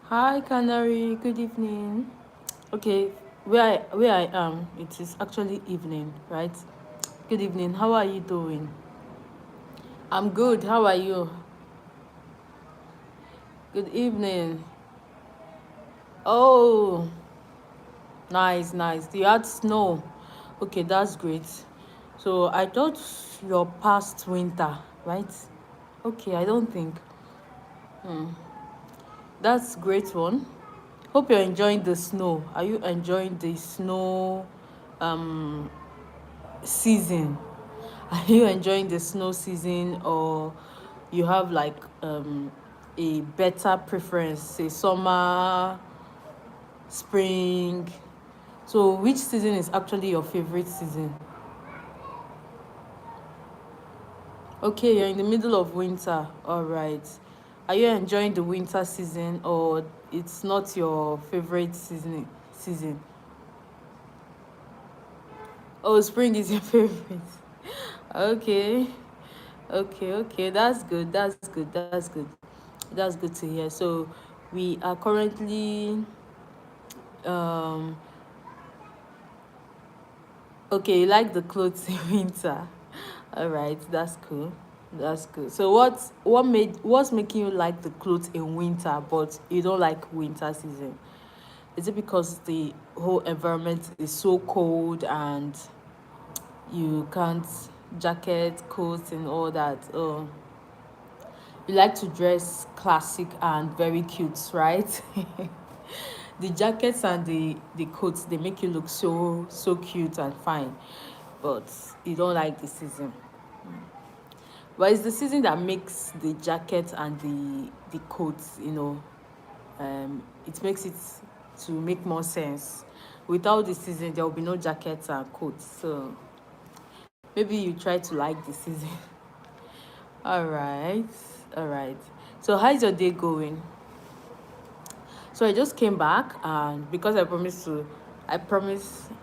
Hi, Canary. Good evening. Okay, where I am, it is actually evening, right? Good evening. How are you doing? I'm good. How are you? Good evening. Oh, nice, nice. You had snow. Okay, that's great. So I thought your past winter, right? Okay, I don't think. That's great one. Hope you're enjoying the snow. Are you enjoying the snow um season? Are you enjoying the snow season, or you have like a better preference, say summer, spring? So which season is actually your favorite season? Okay, you're in the middle of winter. All right. Are you enjoying the winter season, or it's not your favorite season? Oh, spring is your favorite. Okay. Okay. That's good. That's good to hear. So we are currently um okay, you like the clothes in winter. All right, that's cool. That's good. So what's making you like the clothes in winter but you don't like winter season? Is it because the whole environment is so cold and you can't jacket, coats and all that? Oh, you like to dress classic and very cute, right? The jackets and the coats, they make you look so cute and fine, but you don't like the season. But it's the season that makes the jacket and the coats, it makes it to make more sense. Without the season there will be no jackets and coats, so maybe you try to like the season. All right, all right. So how's your day going? So I just came back, and because I promise.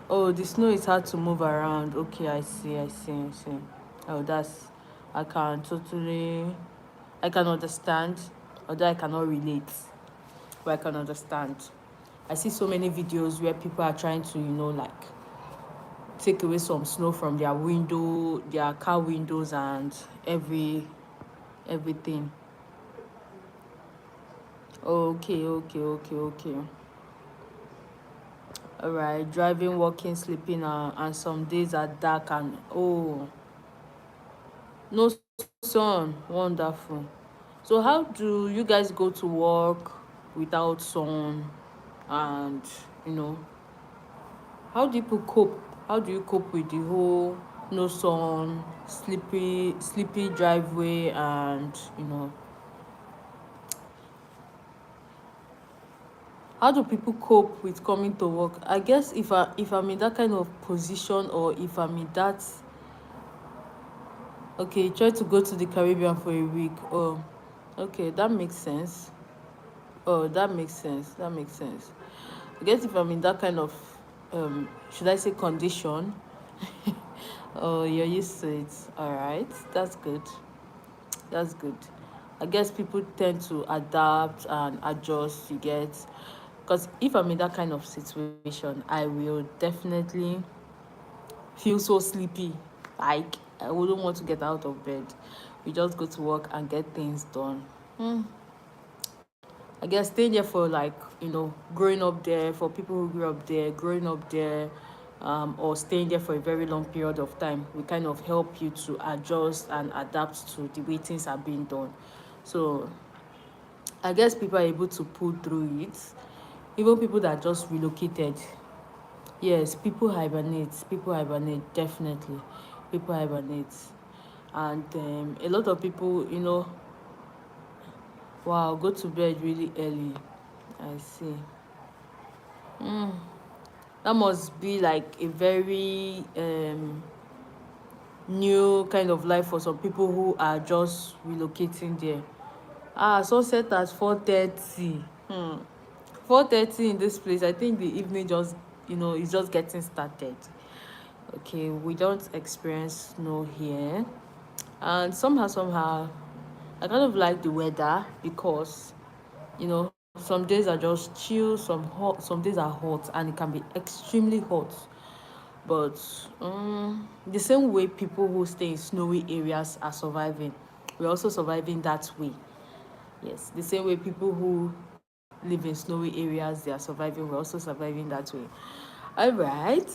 Oh, the snow is hard to move around. Okay, I see. Oh, I can understand, although I cannot relate, but I can understand. I see so many videos where people are trying to, like take away some snow from their car windows and everything. Okay. All right, driving, walking, sleeping, and some days are dark and oh, no sun. Wonderful. So, how do you guys go to work without sun? And you know, how do people cope? How do you cope with the whole no sun, sleepy driveway, and how do people cope with coming to work? I guess if I'm in that kind of position, or if I'm in that. Okay, try to go to the Caribbean for a week. Oh, okay, that makes sense. Oh, that makes sense. I guess if I'm in that kind of, should I say, condition? Oh, you're used to it. All right, that's good. That's good. I guess people tend to adapt and adjust. You get, because if I'm in that kind of situation, I will definitely feel so sleepy. Like I wouldn't want to get out of bed. We just go to work and get things done. Hmm. I guess staying there for like, growing up there, for people who grew up there, growing up there, or staying there for a very long period of time, we kind of help you to adjust and adapt to the way things are being done. So I guess people are able to pull through it. Even people that just relocated. Yes, people hibernate, definitely. People hibernate. And a lot of people, wow, go to bed really early. I see. That must be like a very new kind of life for some people who are just relocating there. Sunset at 4:30. 4:30 in this place. I think the evening just, is just getting started. Okay, we don't experience snow here. And somehow, I kind of like the weather because, some days are just chill, some days are hot, and it can be extremely hot. But the same way people who stay in snowy areas are surviving, we're also surviving that way. Yes, the same way people who live in snowy areas, they are surviving, we're also surviving that way. All right.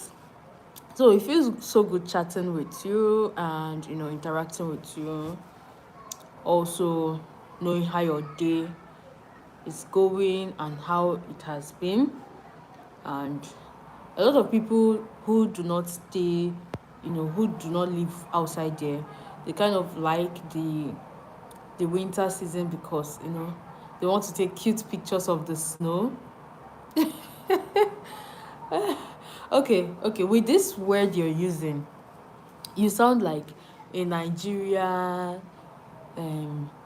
So it feels so good chatting with you and interacting with you. Also knowing how your day is going and how it has been. And a lot of people who do not stay, who do not live outside there, they kind of like the winter season because they want to take cute pictures of the snow. Okay, with this word you're using, you sound like a Nigerian.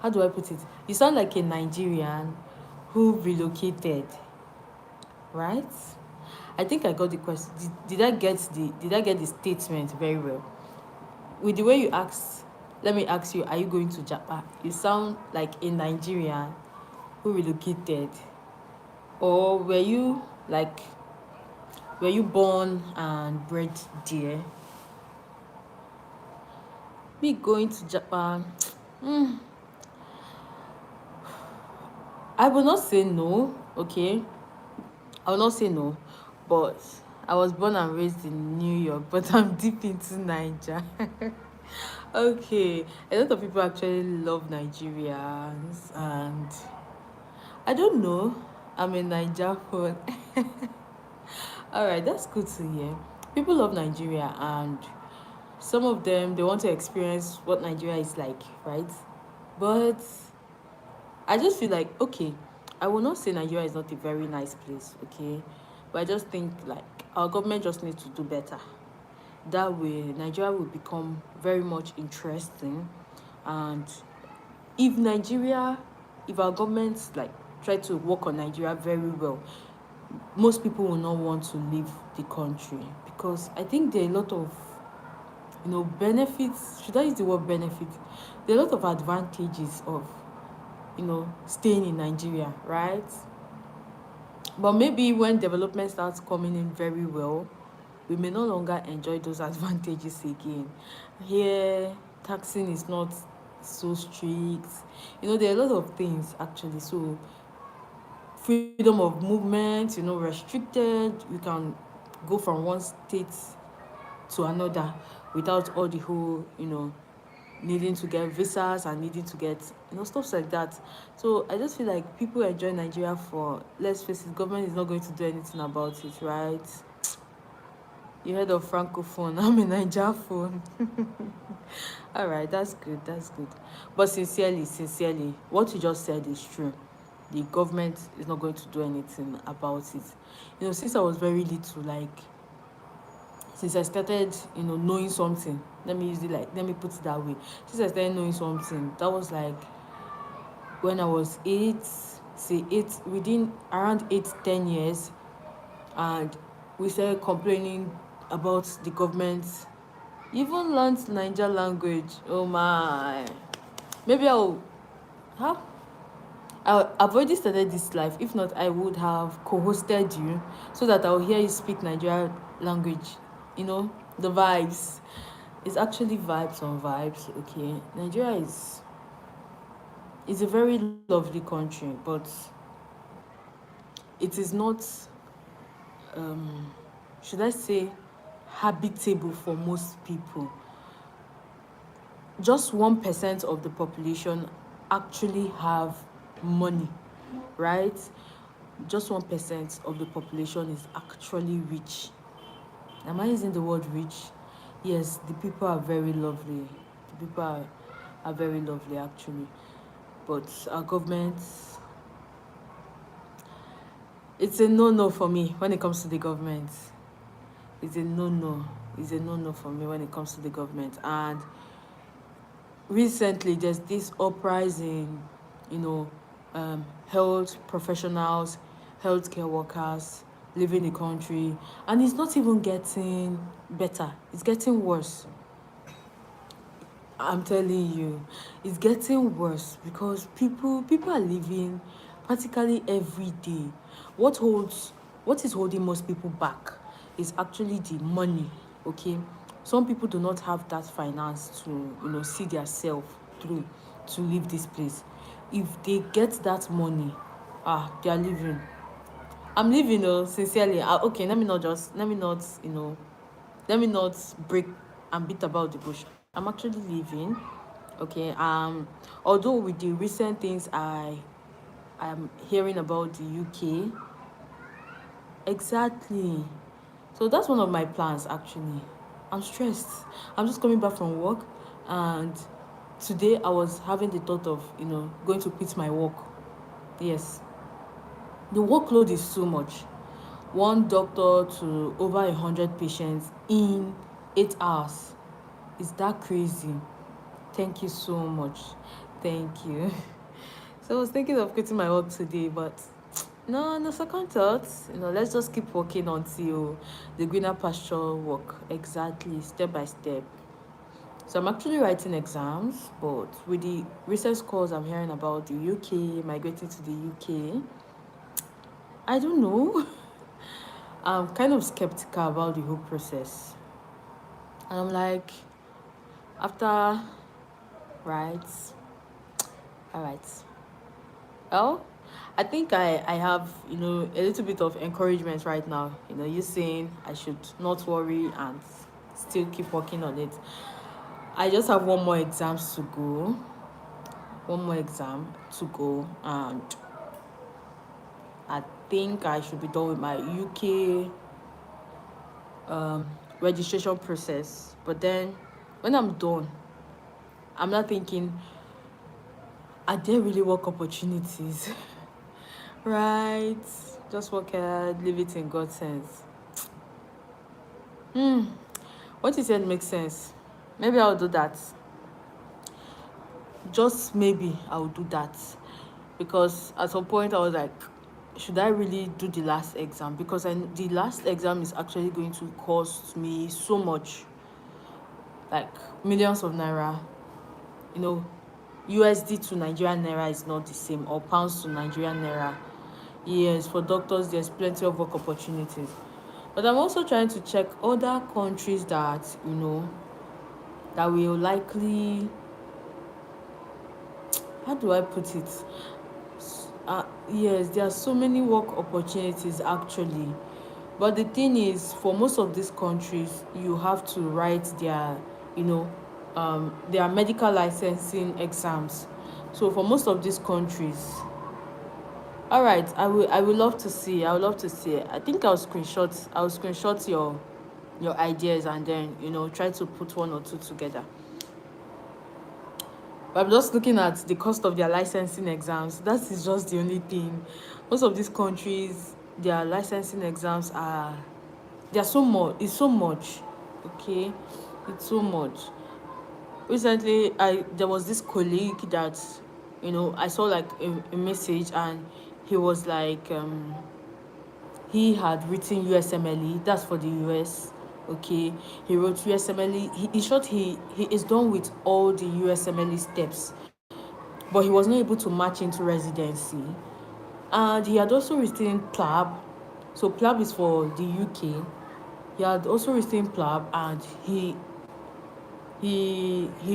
How do I put it? You sound like a Nigerian who relocated, right? I think I got the question. Did I get the statement very well? With the way you asked, let me ask you: Are you going to Japan? You sound like a Nigerian who relocated, or like were you born and bred there? Me going to Japan, I will not say no. Okay, I will not say no, but I was born and raised in New York, but I'm deep into Niger. Okay, a lot of people actually love Nigerians, and I don't know. I'm a Niger fan. All right, that's good to hear. People love Nigeria, and some of them they want to experience what Nigeria is like, right? But I just feel like okay, I will not say Nigeria is not a very nice place, okay, but I just think like our government just needs to do better. That way, Nigeria will become very much interesting, and if Nigeria, if our governments like try to work on Nigeria very well, most people will not want to leave the country because I think there are a lot of benefits. Should I use the word benefit? There are a lot of advantages of staying in Nigeria, right? But maybe when development starts coming in very well, we may no longer enjoy those advantages again. Here, taxing is not so strict. There are a lot of things actually. So freedom of movement, restricted. You can go from one state to another without all the whole, needing to get visas and needing to get stuff like that. So I just feel like people enjoy Nigeria for, let's face it, government is not going to do anything about it, right? You heard of francophone. I'm a Niger phone. All right, that's good, that's good. But sincerely, what you just said is true. The government is not going to do anything about it. Since I was very little, like since I started, knowing something, let me put it that way. Since I started knowing something, that was like when I was 8, say 8, within around 8 10 years, and we started complaining about the government. Even learned Niger language. Oh my. Maybe huh? I've already started this life. If not, I would have co-hosted you so that I'll hear you speak Nigerian language. The vibes. It's actually vibes on vibes, okay? Nigeria is a very lovely country, but it is not should I say habitable for most people. Just 1% of the population actually have money, right? Just 1% of the population is actually rich. Am I using the word rich? Yes, the people are very lovely. The people are very lovely actually. But our government, it's a no-no for me when it comes to the government. It's a no-no. It's a no-no for me when it comes to the government. And recently there's this uprising, health professionals, healthcare workers leaving the country, and it's not even getting better, it's getting worse. I'm telling you, it's getting worse because people are leaving practically every day. What holds what is holding most people back is actually the money. Okay, some people do not have that finance to see their self through to leave this place. If they get that money, they are living. I'm living, sincerely. Okay, let me not break and beat about the bush. I'm actually living. Okay. Although with the recent things I'm hearing about the UK. Exactly. So that's one of my plans actually. I'm stressed. I'm just coming back from work, and today I was having the thought of, going to quit my work. Yes. The workload is so much. One doctor to over 100 patients in 8 hours. Is that crazy? Thank you so much. Thank you. So I was thinking of quitting my work today, but no second thoughts. Let's just keep working until the greener pasture work. Exactly, step by step. So I'm actually writing exams, but with the recent scores I'm hearing about the UK, migrating to the UK, I don't know. I'm kind of skeptical about the whole process. And I'm like, after, right, all right. Well, I think I have, a little bit of encouragement right now. You saying I should not worry and still keep working on it. I just have one more exams to go. One more exam to go, and I think I should be done with my UK registration process. But then when I'm done, I'm not thinking, are there really work opportunities? Right? Just work hard, leave it in God's hands. What you said makes sense. Maybe I'll do that. Just maybe I'll do that. Because at some point I was like, should I really do the last exam? Because the last exam is actually going to cost me so much, like millions of naira. You know, USD to Nigerian naira is not the same, or pounds to Nigerian naira. Yes, for doctors, there's plenty of work opportunities. But I'm also trying to check other countries that, that will likely, how do I put it? Yes, there are so many work opportunities actually. But the thing is, for most of these countries, you have to write their medical licensing exams. So for most of these countries, all right, I will love to see. I would love to see it. I think I'll screenshot your ideas, and then try to put one or two together. But I'm just looking at the cost of their licensing exams. That is just the only thing. Most of these countries, their licensing exams they're so much. It's so much. Okay, it's so much. Recently, there was this colleague that I saw like a message, and he was like, he had written USMLE. That's for the US. Okay, he wrote USMLE. In short, he is done with all the USMLE steps, but he was not able to match into residency. And he had also written PLAB. So PLAB is for the UK. He had also written PLAB, and he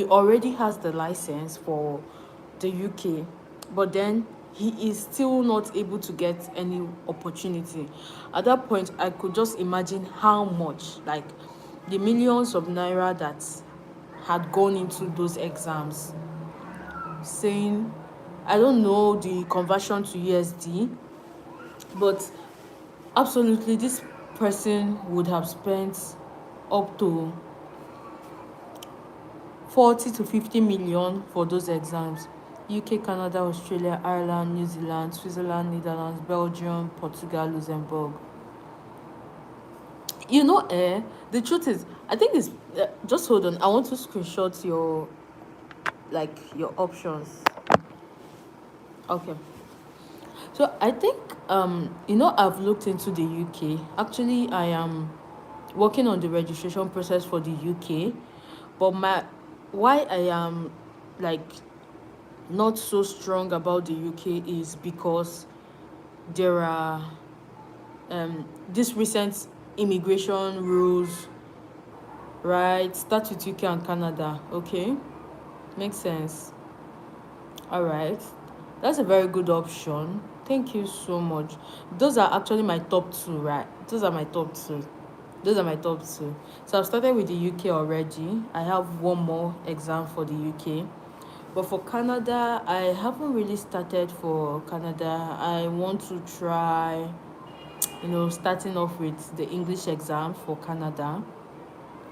already has the license for the UK, but then he is still not able to get any opportunity. At that point, I could just imagine how much, like the millions of naira that had gone into those exams. Saying, I don't know the conversion to USD, but absolutely this person would have spent up to 40 to 50 million for those exams. UK, Canada, Australia, Ireland, New Zealand, Switzerland, Netherlands, Belgium, Portugal, Luxembourg. The truth is, I think it's just hold on. I want to screenshot your options. Okay. So I think I've looked into the UK. Actually, I am working on the registration process for the UK, but why I am like not so strong about the UK is because there are this recent immigration rules, right? Start with UK and Canada. Okay, makes sense. All right, that's a very good option. Thank you so much. Those are actually my top two, right? Those are my top two. Those are my top two. So I've started with the UK already. I have one more exam for the UK. But for Canada, I haven't really started for Canada. I want to try, starting off with the English exam for Canada,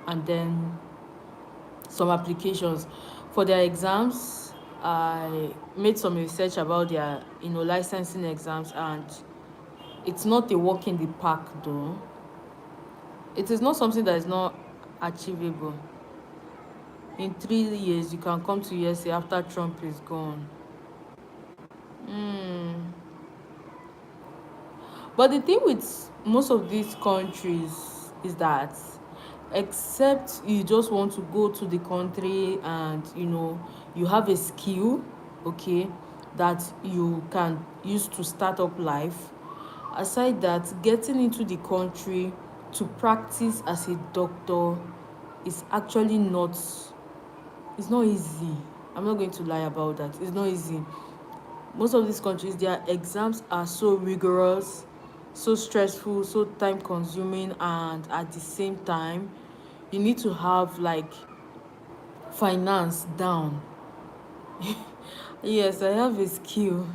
and then some applications for their exams. I made some research about their licensing exams, and it's not a walk in the park though. It is not something that is not achievable. In 3 years you can come to USA after Trump is gone. But the thing with most of these countries is that, except you just want to go to the country and you have a skill, okay, that you can use to start up life, aside that, getting into the country to practice as a doctor is actually not, it's not easy. I'm not going to lie about that. It's not easy. Most of these countries, their exams are so rigorous, so stressful, so time consuming, and at the same time you need to have like finance down. Yes, I have a skill.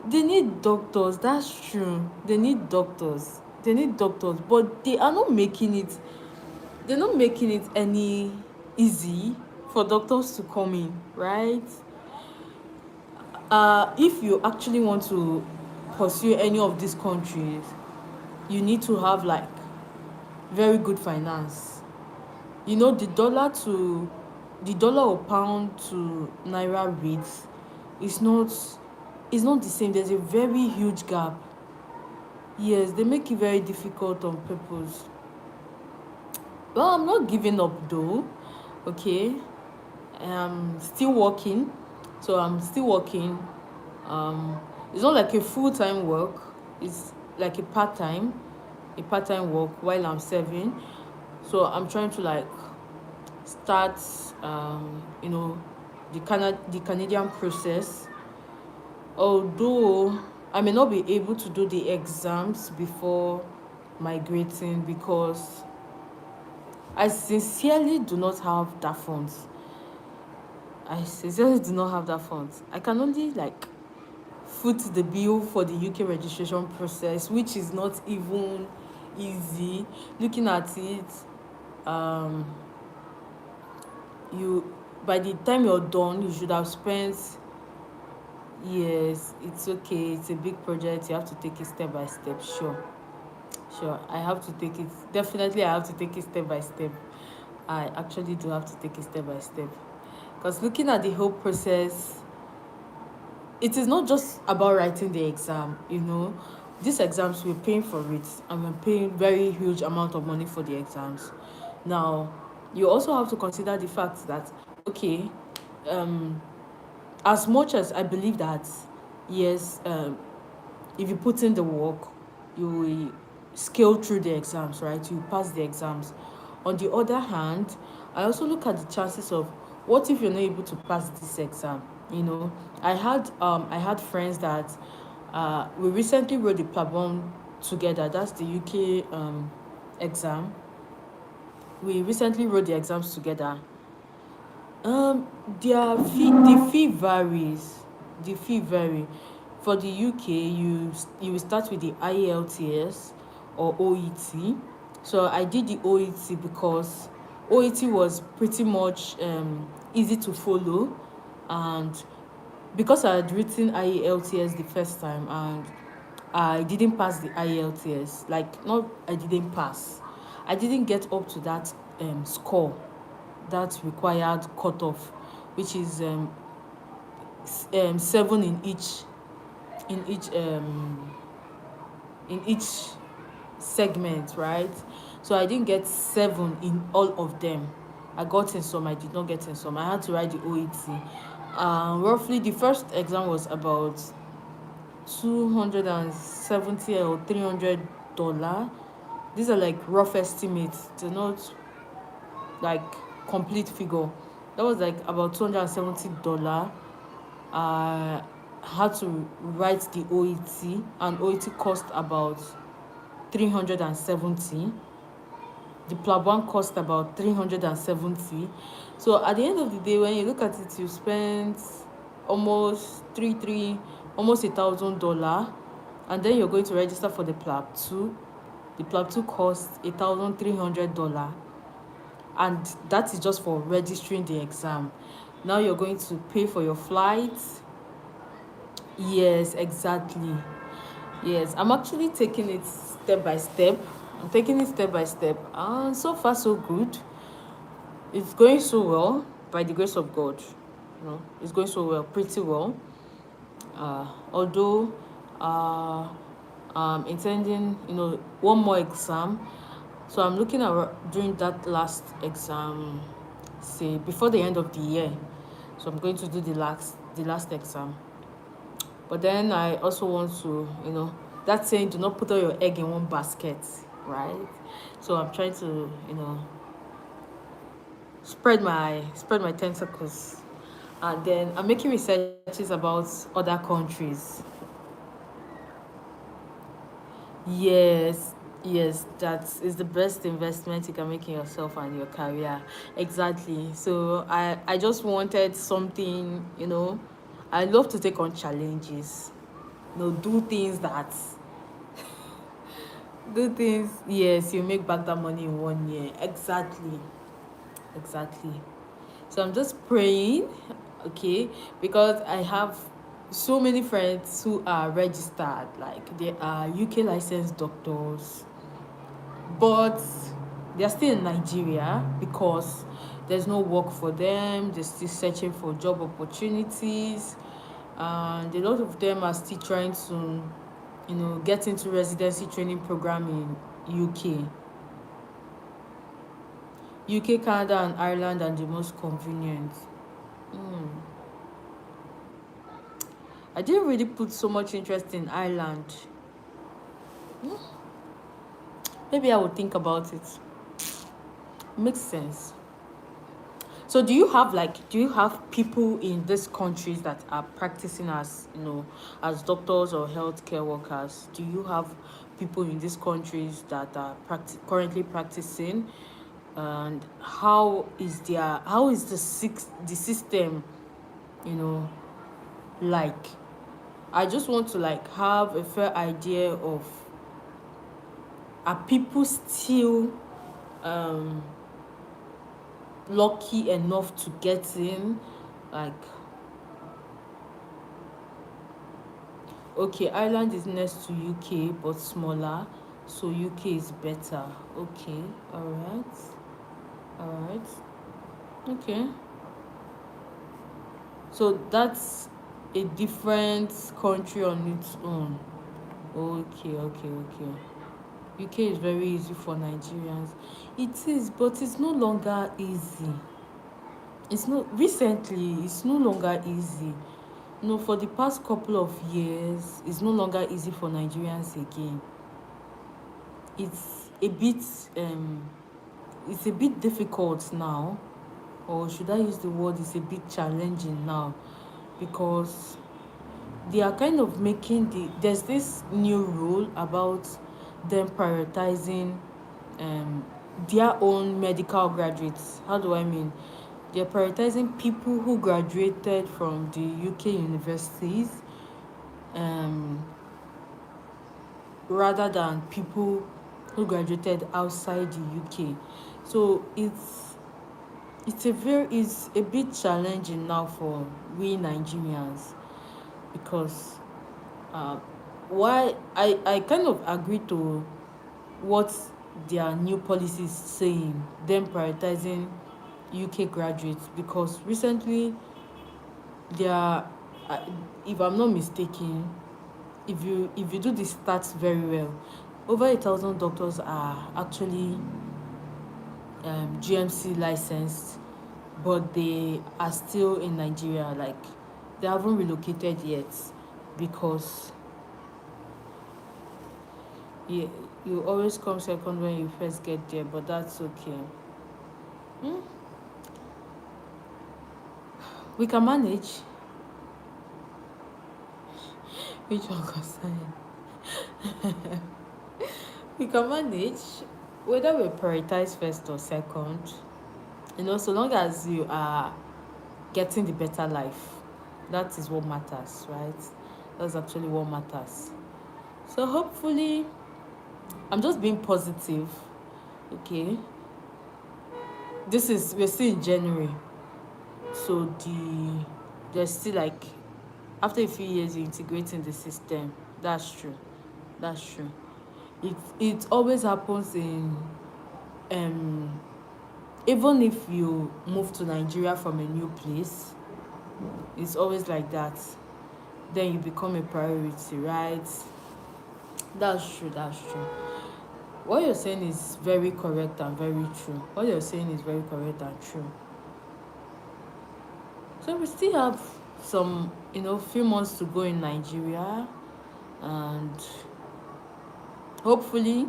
They need doctors, that's true. They need doctors, but they're not making it any easy for doctors to come in, right? If you actually want to pursue any of these countries, you need to have like very good finance. The dollar or pound to naira rate is not the same. There's a very huge gap. Yes, they make it very difficult on purpose. Well, I'm not giving up though. Okay, I'm still working. So I'm still working. It's not like a full-time work. It's like a part-time work while I'm serving. So I'm trying to like start the Canadian process, although I may not be able to do the exams before migrating because I sincerely do not have that funds. I can only like foot the bill for the UK registration process, which is not even easy. Looking at it, um you by the time you're done, you should have spent. Yes, it's okay. It's a big project. You have to take it step by step. Sure. I have to take it. Definitely, I have to take it step by step. I actually do have to take it step by step. Because looking at the whole process, it is not just about writing the exam. These exams, we're paying for it, and we're paying very huge amount of money for the exams. Now, you also have to consider the fact that, okay, as much as I believe that, yes, if you put in the work, you will scale through the exams, right? You pass the exams. On the other hand, I also look at the chances of, what if you're not able to pass this exam. I had friends that we recently wrote the Plabon together. That's the UK exam. We recently wrote the exams together. The fee varies. The fee vary. For the UK, you start with the IELTS or OET. So I did the OET because OET was pretty much easy to follow, and because I had written IELTS the first time and I didn't pass the IELTS, like, not I didn't pass, I didn't get up to that score, that required cutoff, which is 7 in each in each segment, right? So I didn't get 7 in all of them. I got in some, I did not get in some. I had to write the OET. Roughly, the first exam was about 270 or $300. These are like rough estimates. They're not like complete figure. That was like about $270. I had to write the OET, and OET cost about 370. The plab one cost about 370. So at the end of the day, when you look at it, you spent almost almost $1,000, and then you're going to register for the plab 2. The plab 2 costs $1,300, and that is just for registering the exam. Now you're going to pay for your flights. Yes, exactly. Yes, I'm actually taking it step by step. I'm taking it step by step, and so far so good. It's going so well by the grace of God. It's going so well, pretty well. Although, uh, intending, one more exam. So I'm looking at doing that last exam, say before the end of the year. So I'm going to do the last exam. But then I also want to, that saying, do not put all your egg in one basket, right? So I'm trying to, spread my tentacles, and then I'm making researches about other countries. Yes, yes, that is the best investment you can make in yourself and your career. Exactly. So I just wanted something, I love to take on challenges. Do things that do things. Yes, you make back that money in 1 year. Exactly. Exactly. So I'm just praying, okay, because I have so many friends who are registered, like they are UK licensed doctors, but they're still in Nigeria because there's no work for them. They're still searching for job opportunities, and a lot of them are still trying to, get into residency training program in UK, Canada, and Ireland are the most convenient. Mm. I didn't really put so much interest in Ireland. Maybe I would think about it. Makes sense. So do you have people in these countries that are practicing as, as doctors or healthcare workers? Do you have people in these countries that are currently practicing? And how is the system, you know, like? I just want to like have a fair idea of, are people still um lucky enough to get in, like, okay, Ireland is next to UK but smaller, so UK is better. Okay, all right, okay. So that's a different country on its own. Okay, okay, okay. UK is very easy for Nigerians. It is, but it's no longer easy. It's no longer easy. No, for the past couple of years, it's no longer easy for Nigerians again. It's a bit um it's a bit difficult now, or should I use the word, it's a bit challenging now, because they are kind of there's this new rule about them prioritizing um their own medical graduates. How do I mean? They're prioritizing people who graduated from the UK universities, um rather than people who graduated outside the UK. So it's a bit challenging now for we Nigerians, because uh, why I kind of agree to what their new policy is saying, them prioritizing UK graduates, because recently there are, uh, if I'm not mistaken, if you do the stats very well, over 1,000 doctors are actually GMC licensed, but they are still in Nigeria. Like they haven't relocated yet because you always come second when you first get there, but that's okay. Hmm? We can manage. Which one concern? We can manage whether we prioritize first or second. So long as you are getting the better life, that is what matters, right? That's actually what matters. So hopefully, I'm just being positive. Okay, we're still in January, so there's still like after a few years you integrate in the system. That's true. That's true. It always happens in um even if you move to Nigeria from a new place, it's always like that. Then you become a priority, right? That's true. That's true. What you're saying is very correct and very true. What you're saying is very correct and true. So we still have some, few months to go in Nigeria, and hopefully,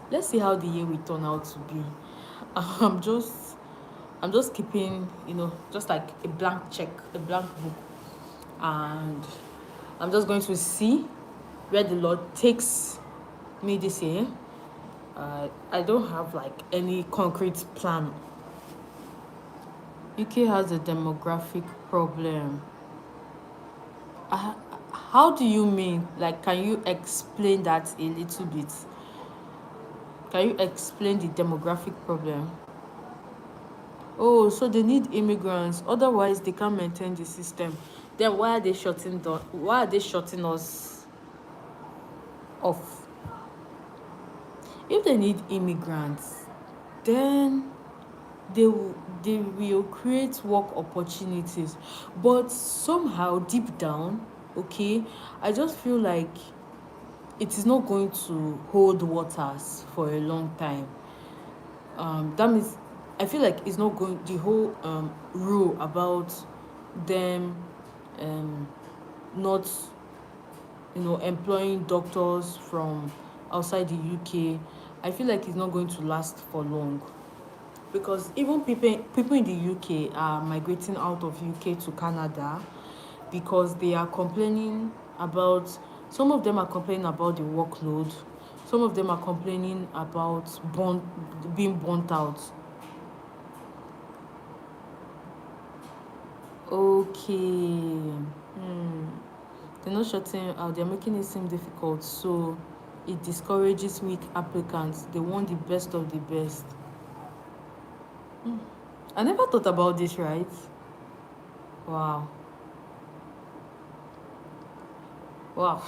let's see how the year will turn out to be. I'm just, I'm just keeping, just like a blank check, a blank book, and I'm just going to see where the Lord takes me this year. I don't have like any concrete plan. UK has a demographic problem. Uh, how do you mean? Like, can you explain that a little bit? Can you explain the demographic problem? Oh, so they need immigrants. Otherwise, they can't maintain the system. Then why are they why are they shutting us off? If they need immigrants, then they will create work opportunities. But somehow deep down, okay, I just feel like it is not going to hold waters for a long time. That means I feel like it's not going the whole rule about them um not employing doctors from outside the UK. I feel like it's not going to last for long, because even people in the UK are migrating out of UK to Canada because they are complaining about, some of them are complaining about the workload, some of them are complaining about being burnt out. Okay. They're not shutting out, they're making it seem difficult, so it discourages weak applicants. They want the best of the best. I never thought about this, right? Wow. Wow.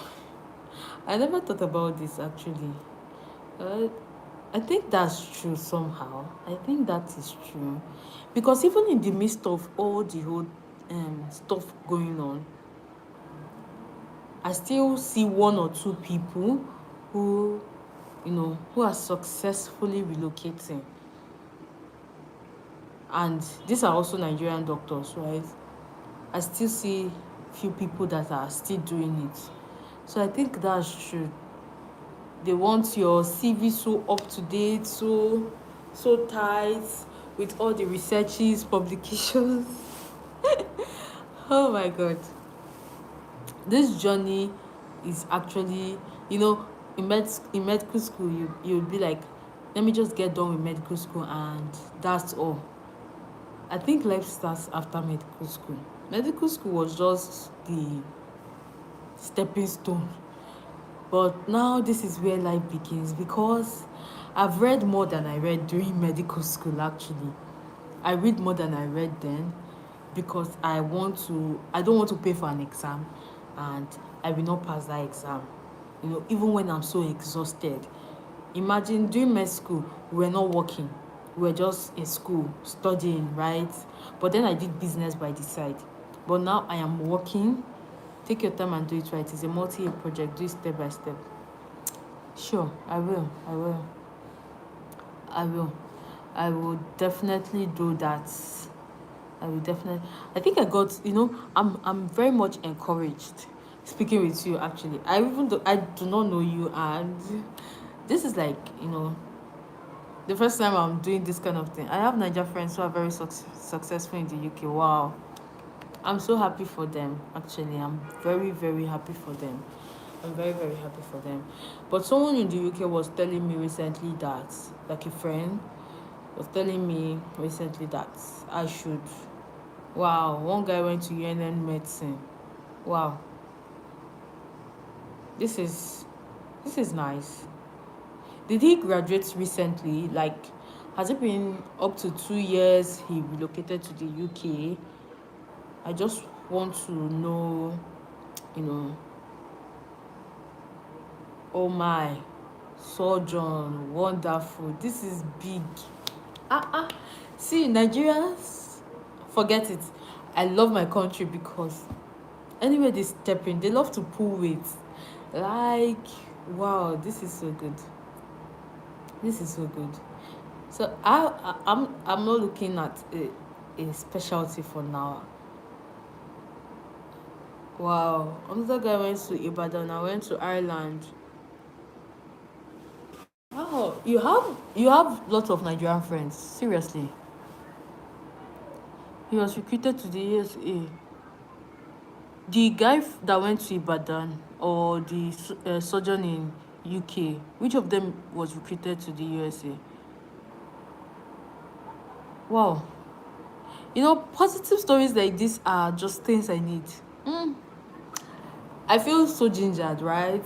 I never thought about this actually. Uh, I think that's true somehow. I think that is true. Because even in the midst of all the whole stuff going on, I still see one or two people who, who are successfully relocating. And these are also Nigerian doctors, right? I still see few people that are still doing it. So I think that's true. They want your CV so up to date, so tight, with all the researches, publications. Oh my god. This journey is actually, in medical school you'll be like, let me just get done with medical school and that's all. I think life starts after medical school. Medical school was just the stepping stone. But now this is where life begins, because I've read more than I read during medical school actually. I read more than I read then, because I don't want to pay for an exam and I will not pass that exam. Even when I'm so exhausted. Imagine during med school, we were not working. We were just in school studying, right? But then I did business by the side. But now I am working. Take your time and do it right. It's a multi-year project. Do it step by step. Sure, I will. I will definitely do that. I will definitely. I think I got. I'm very much encouraged speaking with you. Actually, I do not know you, and this is like the first time I'm doing this kind of thing. I have Niger friends who are very successful in the UK. Wow, I'm so happy for them. Actually, I'm very very happy for them. I'm very very happy for them. But someone in the UK was telling me recently that, like a friend was telling me recently that I should. Wow, one guy went to UNN medicine. Wow, this is this is nice. Did he graduate recently? Like, has it been up to 2 years he relocated to the UK? I just want to know, you know. Oh my, surgeon, wonderful. This is big. See, Nigerians, forget it. I love my country because anywhere they step in, they love to pull weight. Like, wow, this is so good. This is so good. So I'm not looking at a specialty for now. Wow, another guy went to Ibadan. I went to Ireland. Wow, you have lots of Nigerian friends. Seriously, he was recruited to the USA. The guy that went to Ibadan or the surgeon in UK, which of them was recruited to the USA? Wow, positive stories like this are just things I need. I feel so gingered, right?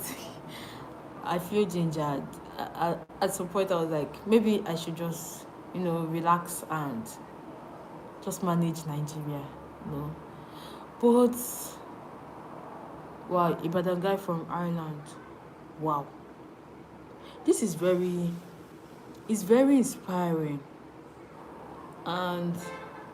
I feel gingered. At some point, I was like, maybe I should just, relax and just manage Nigeria, you know. But wow, Ibadan guy from Ireland. Wow, this is very, it's very inspiring, and